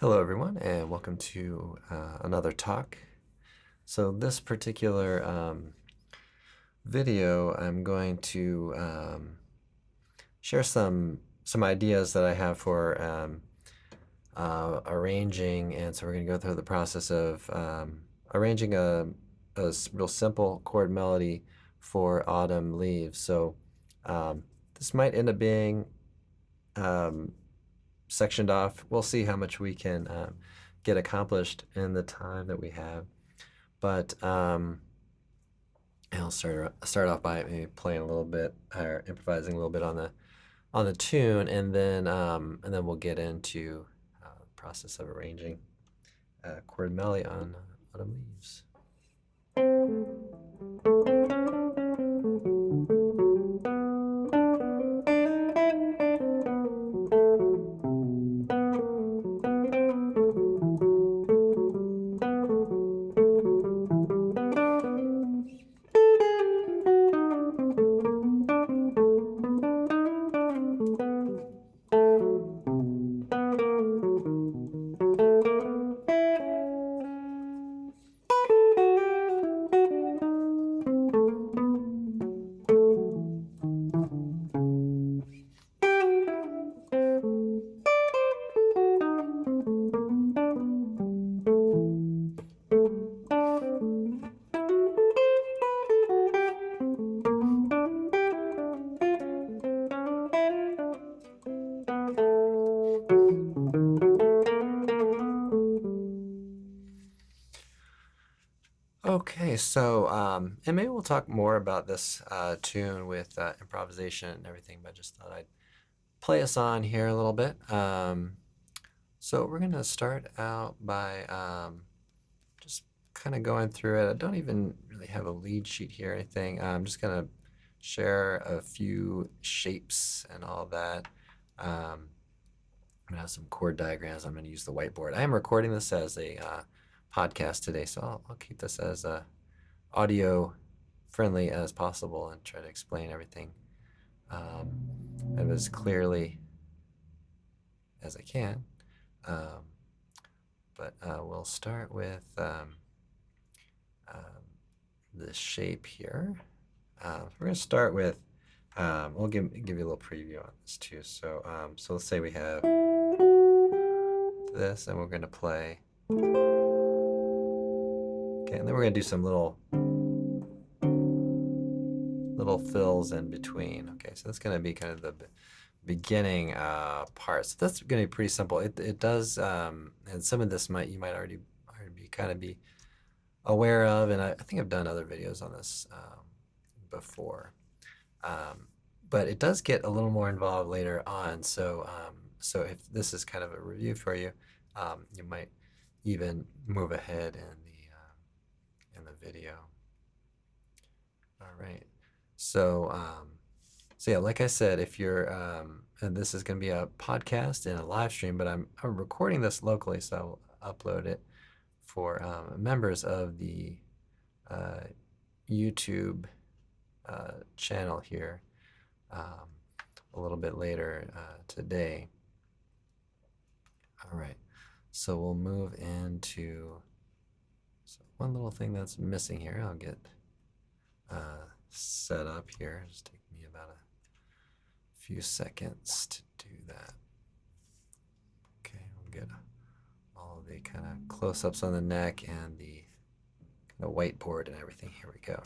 Hello, everyone, and welcome to another talk. So this particular video, I'm going to share some ideas that I have for arranging, and so we're going to go through the process of arranging a real simple chord melody for autumn leaves. So this might end up being sectioned off. We'll see how much we can get accomplished in the time that we have. But I'll start off by maybe playing a little bit or improvising a little bit on the tune, and then we'll get into the process of arranging chord melody on autumn leaves. Okay, so and maybe we'll talk more about this tune with improvisation and everything, but just thought I'd play us on here a little bit. So we're gonna start out by just kind of going through it. I don't even really have a lead sheet here or anything. I'm just gonna share a few shapes and all that. I'm gonna have some chord diagrams. I'm gonna use the whiteboard. I am recording this as a podcast today, so I'll keep this as audio friendly as possible and try to explain everything as clearly as I can. But we'll start with this shape here. We're going to start with, we'll give you a little preview on this too. So, so let's say we have this, and we're going to play. Okay, and then we're going to do some little fills in between. Okay, so that's going to be kind of the beginning part. So that's going to be pretty simple. It does, and some of this you might already be aware of, and I think I've done other videos on this before. But it does get a little more involved later on. So so if this is kind of a review for you, you might even move ahead in the video. All right. So so yeah, like I said, if you're and this is going to be a podcast and a live stream, but I'm recording this locally, so I'll upload it for members of the YouTube channel here a little bit later today. All right, so we'll move into one little thing that's missing here. I'll get set up here. Just take me about a few seconds to do that. Okay, we'll get all of the kind of close-ups on the neck and the kind of whiteboard and everything. Here we go.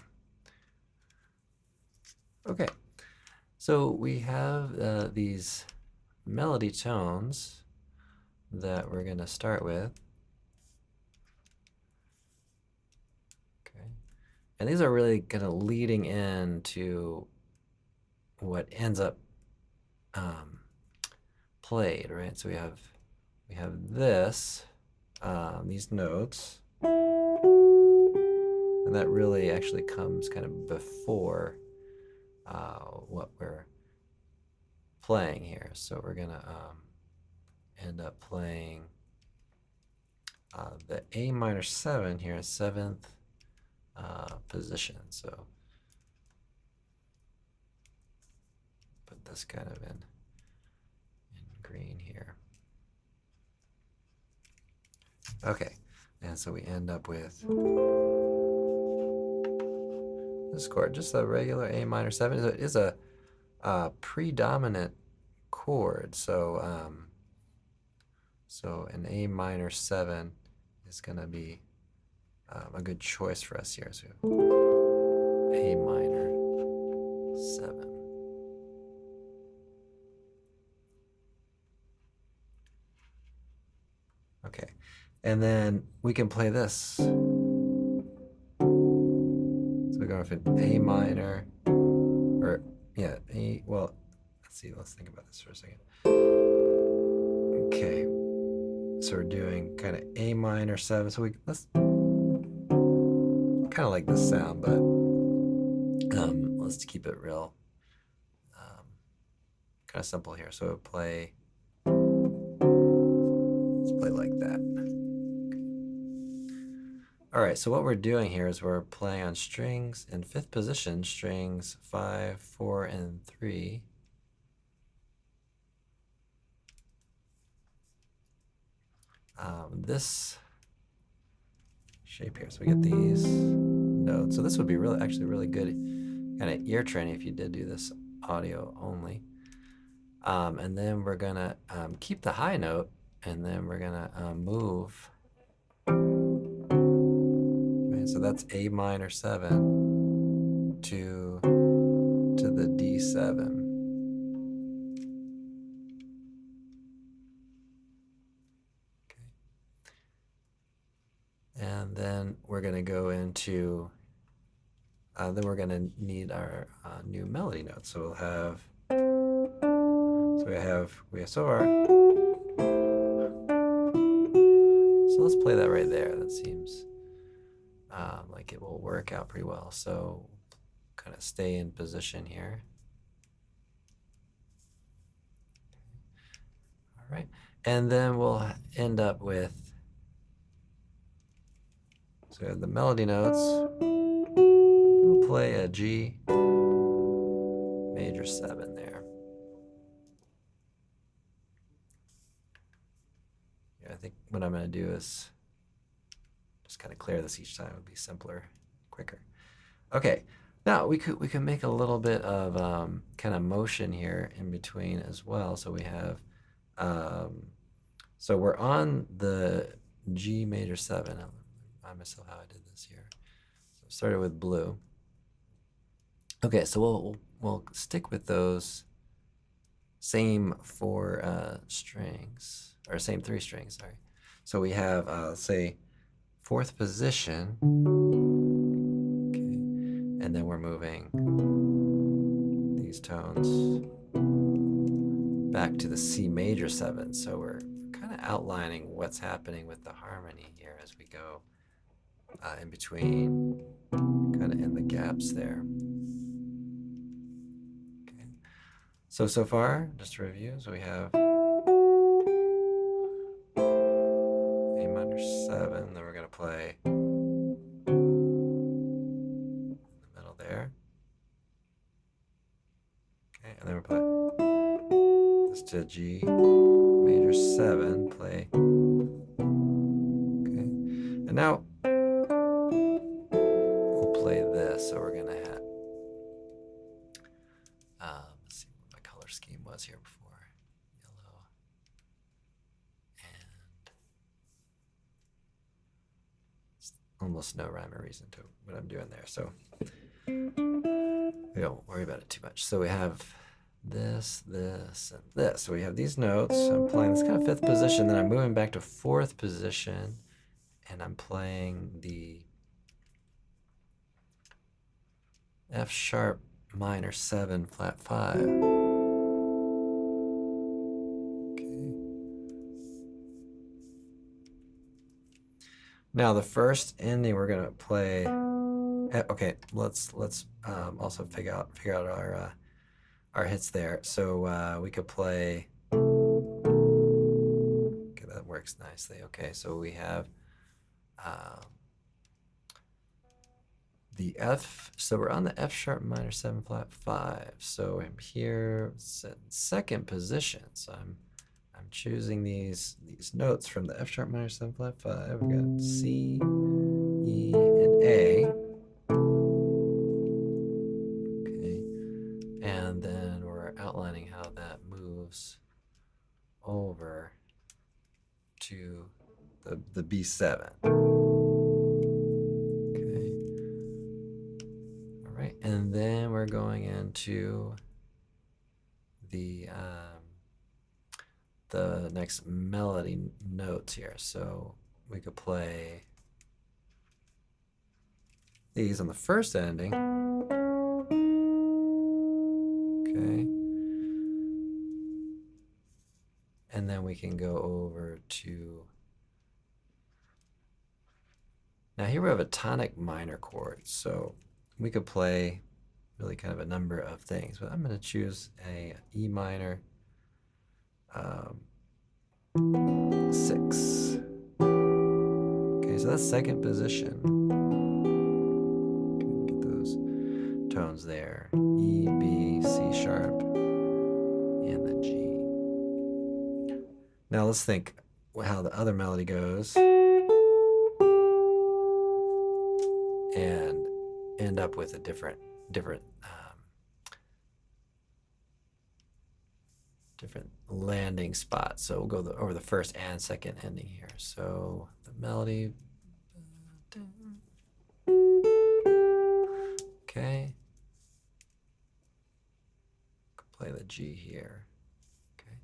Okay, so we have these melody tones that we're going to start with. Okay, and these are really kind of leading into what ends up played, right? So we have this, these notes, and that really actually comes kind of before what we're playing here. So we're gonna end up playing the A minor 7 here, 7th position. So put this kind of in green here. Okay, and so we end up with this chord, just a regular A minor 7. It is a predominant chord, so so an A minor 7 is going to be a good choice for us here. So A minor 7. Okay, and then we can play this. So we're going from A minor, or yeah, A, well, let's see, let's think about this for a second. Okay, so we're doing kind of A minor 7, so let's kind of like this sound, but let's keep it real kind of simple here. So let's play like that. All right, so what we're doing here is we're playing on strings in 5th position, strings 5, 4, and 3. This shape here, so we get these notes. So this would be actually really good kind of ear training if you did do this audio only. And then we're gonna keep the high note, and then we're gonna move. Right, so that's A minor 7 to the D7. Okay. And then we're gonna go into. Then we're gonna need our new melody notes. So we'll have. So we have so far. So let's play that right there. That seems like it will work out pretty well. So kind of stay in position here. All right, and then we'll end up with, so we have the melody notes. We'll play a G major 7 there. Yeah, I think what I'm going to do is just kind of clear this each time. It would be simpler, quicker. Okay, now we can make a little bit of kind of motion here in between as well. So we have, so we're on the G major 7. I'll remind myself how I did this here. So I started with blue. Okay, so we'll stick with those same 4 strings, or same 3 strings, sorry. So we have, let's say, 4th position. Okay, and then we're moving these tones back to the C major 7. So we're kind of outlining what's happening with the harmony here as we go in between, kind of in the gaps there. Okay. So far, just to review, so we have A minor 7, then we're going to play in the middle there. Okay, and then we'll play this to G major 7, play. Okay, and now we'll play this. So we're going to have, let's see what my color scheme was here before. Yellow and almost no rhyme or reason to what I'm doing there. So we don't worry about it too much. So we have this, this, and this. So we have these notes. I'm playing this kind of 5th position. Then I'm moving back to 4th position, and I'm playing the F sharp minor 7 flat 5. Okay. Now the first ending we're gonna play. Okay, let's also figure out our hits there. So we could play. Okay, that works nicely. Okay, so we have the F. So we're on the F sharp minor 7 flat 5. So I'm here, 2nd position. So I'm choosing these notes from the F sharp minor 7 flat 5. We've got C, E, and A. Okay, and then we're outlining how that moves over to the B7. Okay. All right, and then we're going into the next melody notes here. So we could play these on the first ending. Okay. And then we can go over to, now here we have a tonic minor chord. So we could play really kind of a number of things, but I'm going to choose a E minor 6. Okay, so that's second position. Okay, get those tones there. E, B, C sharp, and then G. Now let's think how the other melody goes and end up with a different landing spot. So we'll go over the first and second ending here. So the melody, okay, play the G here, okay,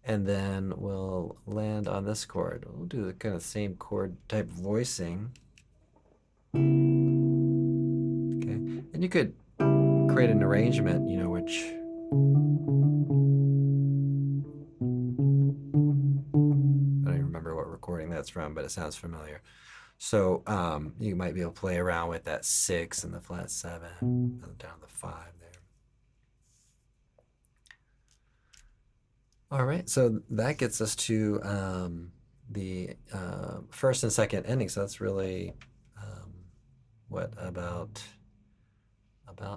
and then we'll land on this chord. We'll do the kind of same chord type voicing, okay, and you could create an arrangement, you know, which I don't even remember what recording that's from, but it sounds familiar. So you might be able to play around with that 6 and the flat 7 and down the 5 there. All right, so that gets us to the first and second ending. So that's really what, about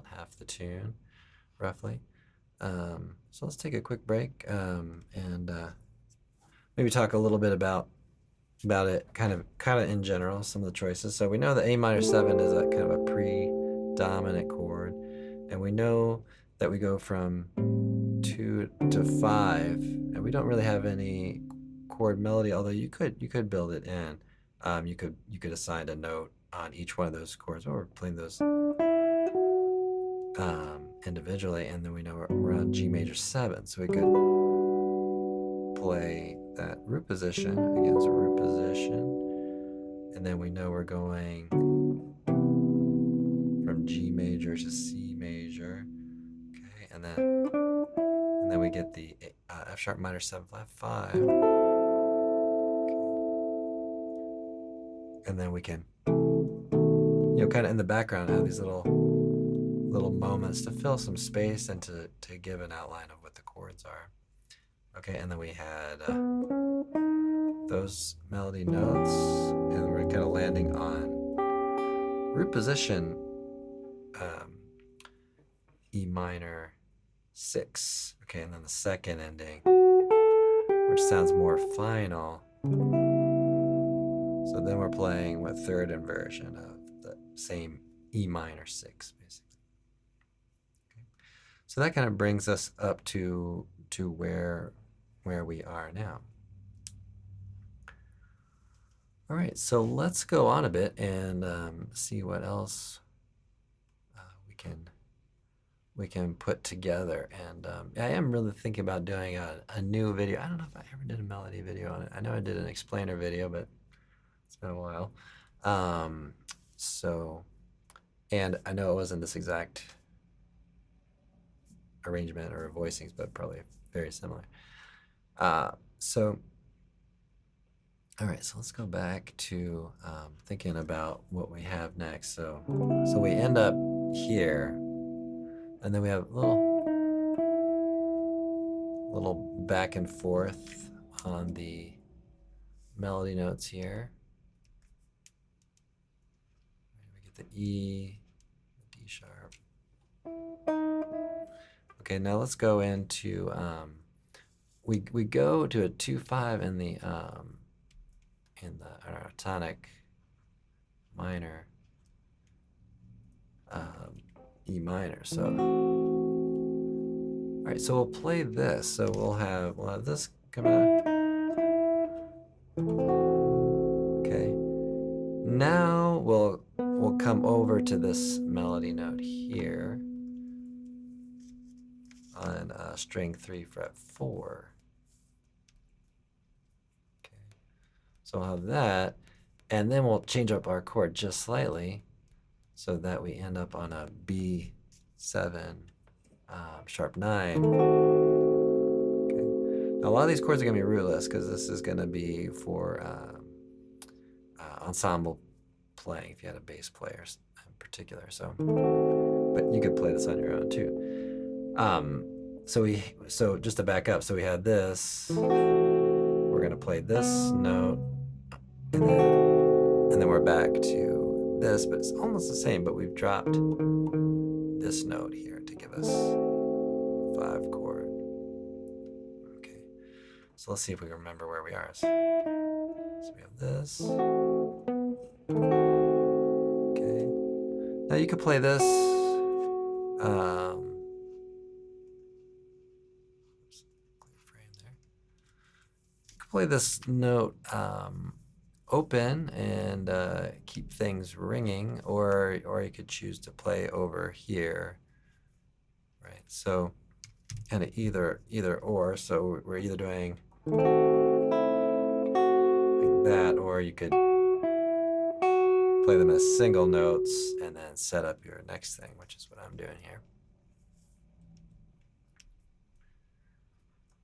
half the tune, roughly. So let's take a quick break and maybe talk a little bit about it kind of in general, some of the choices. So we know that A minor 7 is a kind of a predominant chord, and we know that we go from 2 to 5, and we don't really have any chord melody, although you could build it in. You could assign a note on each one of those chords. Well, we're playing those individually, and then we know we're on G major 7, so we could play that root position. Again, it's a root position, and then we know we're going from G major to C major, okay, and then we get the F sharp minor 7 flat 5, okay. And then we can, you know, kind of in the background have these little moments to fill some space and to give an outline of what the chords are. Okay, and then we had those melody notes, and we're kind of landing on root position E minor 6. Okay, and then the second ending, which sounds more final. So then we're playing with third inversion of the same E minor 6, basically. Okay. So that kind of brings us up to where we are now. All right, so let's go on a bit and see what else we can put together. And I am really thinking about doing a new video. I don't know if I ever did a melody video on it. I know I did an explainer video, but it's been a while. So, and I know it wasn't this exact arrangement or voicings, but probably very similar. So, all right, so let's go back to thinking about what we have next. So we end up here, and then we have a little back and forth on the melody notes here. We get the E, the D sharp. Okay, now let's go into we go to a 2-5 in the tonic minor, E minor. So all right, so we'll play this. So we'll have this coming out. Okay. Now we'll come over to this melody note here on string 3 fret 4. Okay. So we'll have that, and then we'll change up our chord just slightly so that we end up on a B7 sharp 9. Okay. Now a lot of these chords are going to be rootless because this is going to be for ensemble playing if you had a bass player in particular. So, but you could play this on your own too. So just to back up, so we had this. We're going to play this note, and then we're back to this, but it's almost the same, but we've dropped this note here to give us 5 chord. Okay, so let's see if we can remember where we are. So we have this. Okay, now you could play this. Play this note open and keep things ringing, or you could choose to play over here, right? So kind of either or. So we're either doing like that, or you could play them as single notes and then set up your next thing, which is what I'm doing here.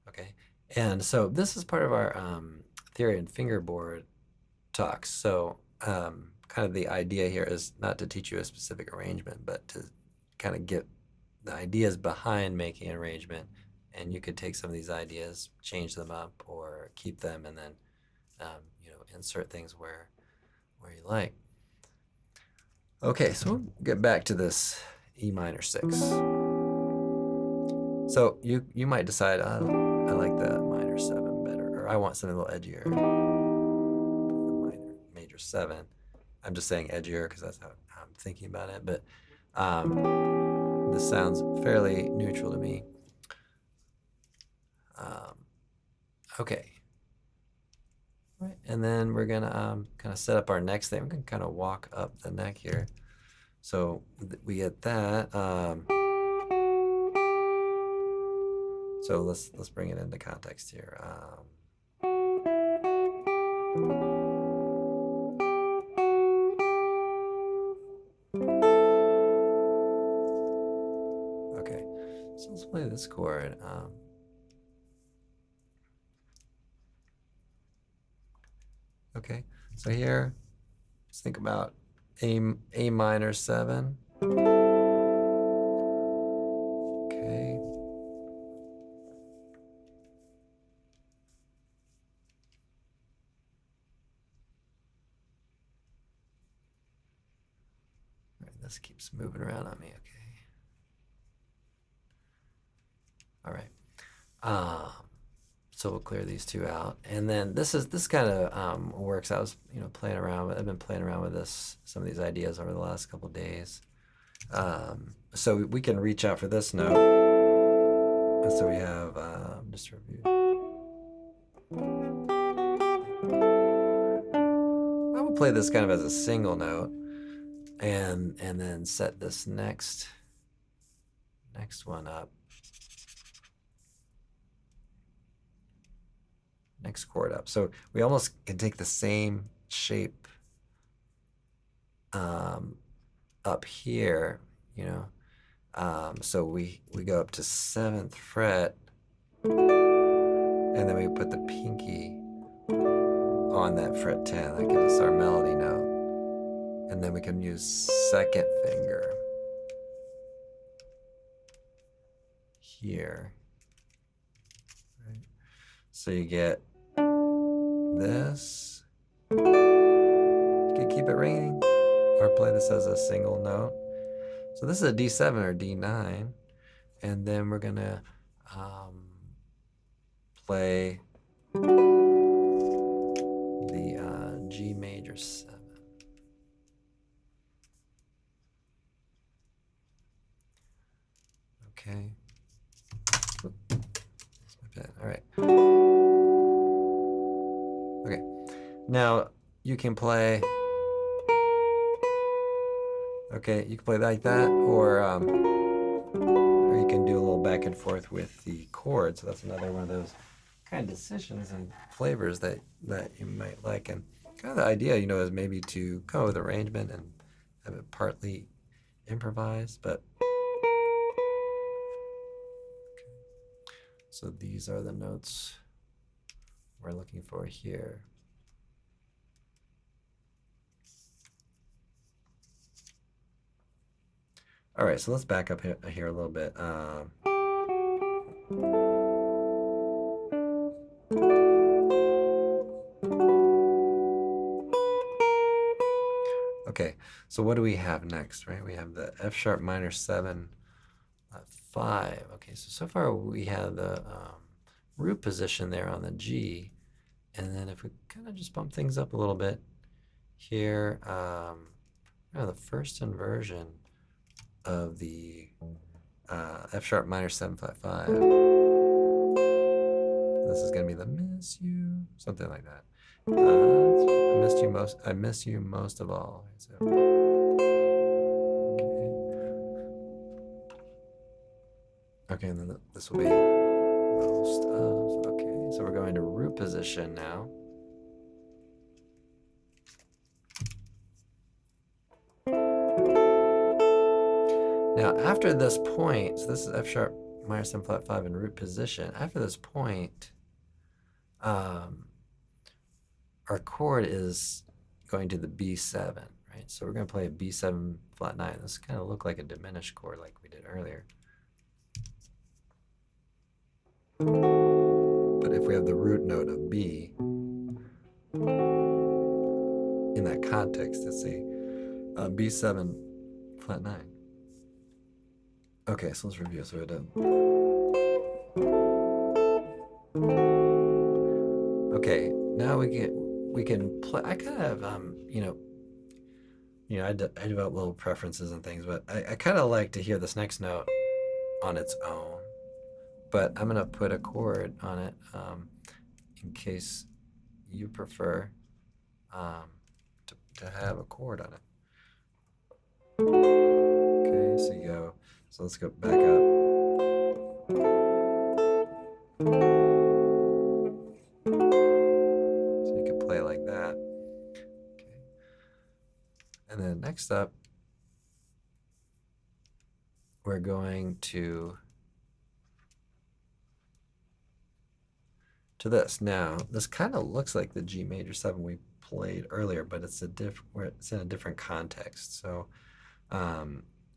Okay. And so this is part of our theory and fingerboard talks. So kind of the idea here is not to teach you a specific arrangement, but to kind of get the ideas behind making an arrangement. And you could take some of these ideas, change them up, or keep them, and then insert things where you like. Okay, so we'll get back to this E minor 6. So you might decide, I like the minor 7 better, or I want something a little edgier. The major 7. I'm just saying edgier because that's how I'm thinking about it, but this sounds fairly neutral to me. Okay. All right, and then we're gonna kind of set up our next thing. We're gonna kind of walk up the neck here. So we get that. So let's bring it into context here. Okay, so let's play this chord. Okay, so here, let's think about A minor 7. Okay. All right, this keeps moving around on me. Okay. All right. So we'll clear these two out, and then this kind of works. I was playing around with. I've been playing around with some of these ideas over the last couple of days. So we can reach out for this note. And so we have just review. I would play this kind of as a single note, and then set this next one up. Next chord up. So we almost can take the same shape up here, so we go up to 7th fret, and then we put the pinky on that fret 10. That gives us our melody note. And then we can use 2nd finger here. Right. So you get this. You can keep it ringing, or play this as a single note. So this is a D7 or D9, and then we're gonna play the G major 7. Okay. That's my pen. All right. Okay. Now you can play. Okay, you can play like that, or you can do a little back and forth with the chord. So that's another one of those kind of decisions and flavors that you might like. And kind of the idea, you know, is maybe to come up with arrangement and have it partly improvised. But okay. So these are the notes we're looking for here. All right, so let's back up here a little bit. Okay, so what do we have next, right? We have the F sharp minor 7, 5. Okay, so far we have the root position there on the G, and then if we kind of just bump things up a little bit here, the first inversion of the F sharp minor 7 flat 5. This is gonna be the miss you, something like that. I missed you most. I miss you most of all. So, okay, and then this will be most of. Okay, so we're going to root position now. Now, after this point, so this is F sharp minor 7 flat 5 in root position. After this point, our chord is going to the B7, right? So we're going to play a B7 flat 9. This kind of look like a diminished chord like we did earlier. But if we have the root note of B, in that context, it's a B7 flat 9. Okay, so let's review. So we're done. Okay, now we can play. I kind of I develop little preferences and things, but I kind of like to hear this next note on its own. But I'm gonna put a chord on it in case you prefer to have a chord on it. Okay, so you go. So let's go back up. So you can play like that. Okay. And then next up, we're going to this. Now, this kind of looks like the G major 7 we played earlier, but it's in a different context. So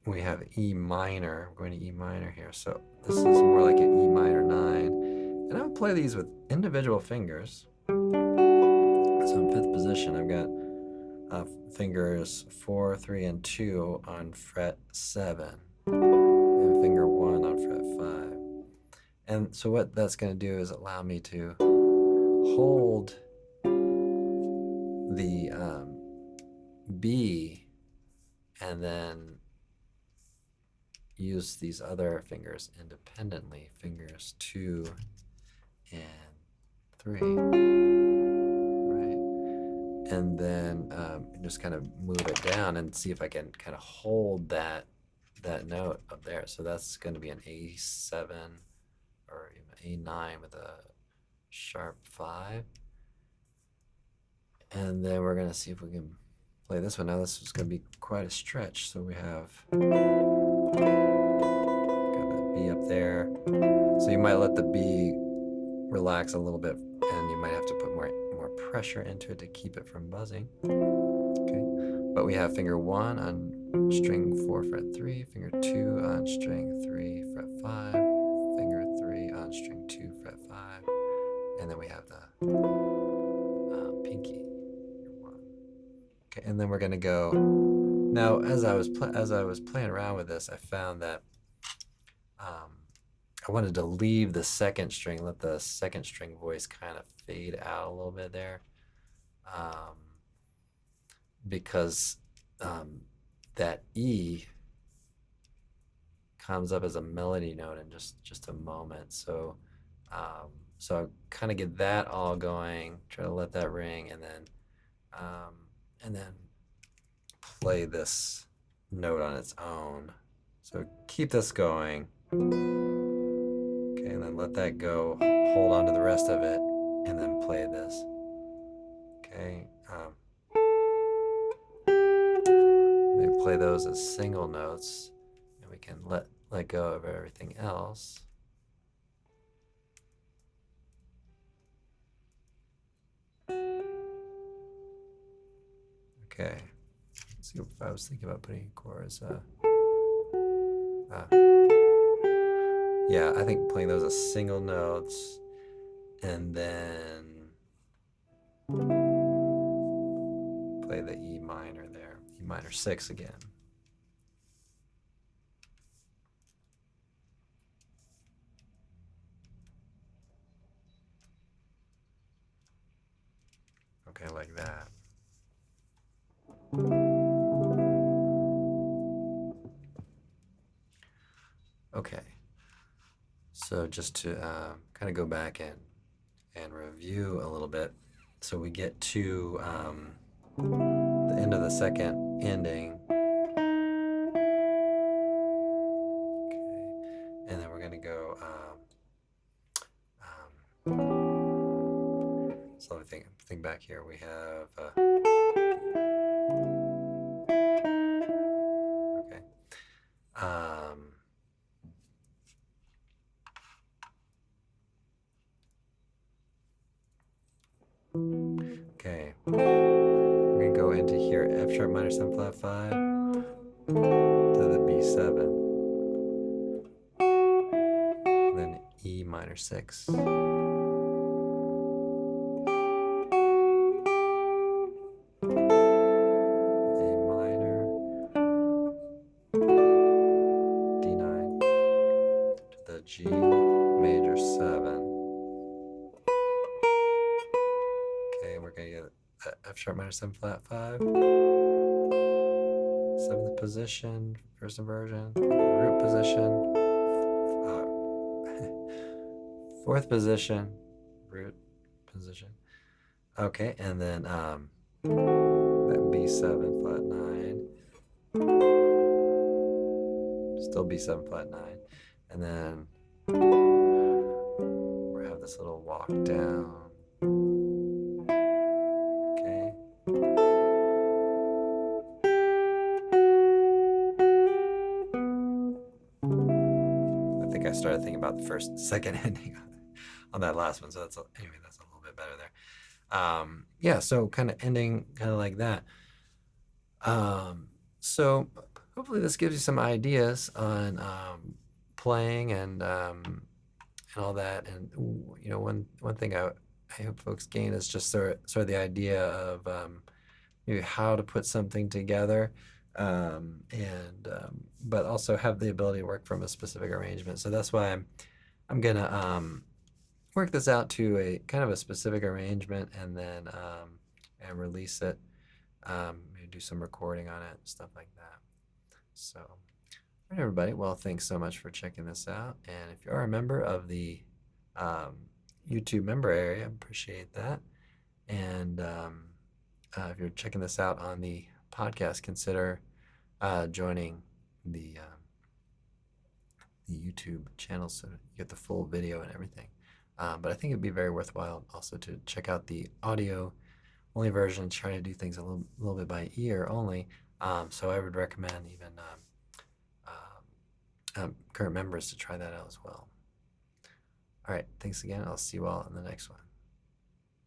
we have E minor. I'm going to E minor here. So this is more like an E minor 9. And I would play these with individual fingers. So in 5th position, I've got fingers 4, 3, and 2 on fret 7. And finger 1 on fret 5. And so what that's going to do is allow me to hold the B and then use these other fingers independently, fingers 2 and 3, right? And then just kind of move it down and see if I can kind of hold that note up there. So that's going to be an A7 or even A9 with a sharp 5. And then we're going to see if we can play this one. Now this is going to be quite a stretch. So we have got that B up there. So you might let the B relax a little bit, and you might have to put more pressure into it to keep it from buzzing. Okay, but we have finger 1 on string 4 fret 3, finger 2 on string 3 fret 5, finger 3 on string 2 fret 5, and then we have the pinky. Okay, and then we're going to go. Now, as I was playing around with this, I found that I wanted to leave the second string, let the second string voice kind of fade out a little bit there, because that E comes up as a melody note in just a moment. So so I kind of get that all going, try to let that ring, and then play this note on its own. So keep this going. Okay, and then let that go. Hold on to the rest of it, and then play this. Okay. Maybe play those as single notes, and we can let go of everything else. Okay. Let's see if I was thinking about putting chords. Yeah, I think playing those as single notes, and then play the E minor there, E minor 6 again. Okay, like that. Okay, so just to kind of go back and review a little bit. So we get to the end of the second ending. Okay, and then we're going to go. So let me think back here. We have. Okay. Okay. We're going to go into here, F sharp minor 7 flat 5 to the B7. And then E minor 6. G major 7. Okay, we're going to get F sharp minor 7 flat 5. 7th position, first inversion, root position, 4th position, root position. Okay, and then that B7 flat 9. Still B7 flat 9. And then we have this little walk down. Okay. I think I started thinking about the second ending on that last one. So anyway, that's a little bit better there. Yeah, so kind of ending kind of like that. So hopefully this gives you some ideas on playing and all that. And you know, one thing I hope folks gain is just sort of the idea of maybe how to put something together, but also have the ability to work from a specific arrangement. So that's why I'm gonna work this out to a kind of a specific arrangement, and then and release it. Maybe do some recording on it, stuff like that. So, all right, everybody. Well, thanks so much for checking this out. And if you are a member of the YouTube member area, appreciate that. And if you're checking this out on the podcast, consider joining the YouTube channel so you get the full video and everything. But I think it'd be very worthwhile also to check out the audio only version, try to do things a little bit by ear only. So I would recommend even current members to try that out as well. All right, thanks again. I'll see you all in the next one.